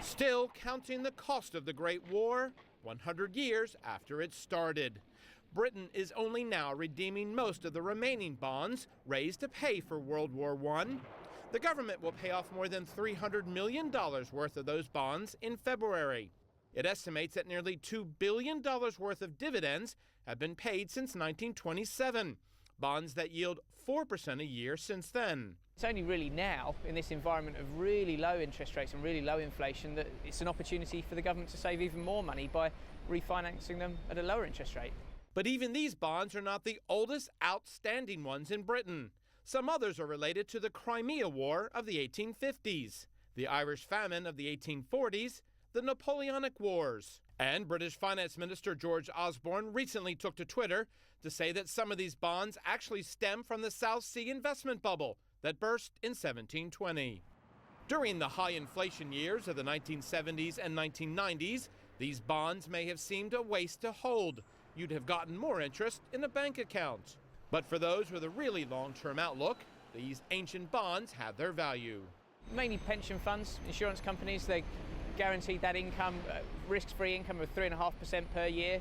Still counting the cost of the Great War 100 years after it started. Britain is only now redeeming most of the remaining bonds raised to pay for World War I. The government will pay off more than $300 million worth of those bonds in February. It estimates that nearly $2 billion worth of dividends have been paid since 1927, bonds that yield 4% a year since then. It's only really now, in this environment of really low interest rates and really low inflation, that it's an opportunity for the government to save even more money by refinancing them at a lower interest rate. But even these bonds are not the oldest outstanding ones in Britain. Some others are related to the Crimea War of the 1850s, the Irish famine of the 1840s, the Napoleonic Wars. And British Finance Minister George Osborne recently took to Twitter to say that some of these bonds actually stem from the South Sea investment bubble that burst in 1720. During the high inflation years of the 1970s and 1990s, these bonds may have seemed a waste to hold. You'd have gotten more interest in a bank account. But for those with a really long-term outlook, these ancient bonds have their value. Mainly pension funds, insurance companies, they guaranteed that income, risk-free income of 3.5% per year,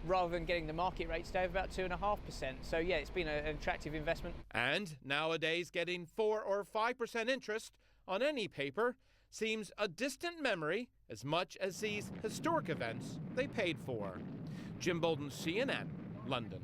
rather than getting the market rate today of about 2.5%. So yeah, it's been an attractive investment. And nowadays, getting 4 or 5% interest on any paper seems a distant memory as much as these historic events they paid for. Jim Boulden, CNN, London.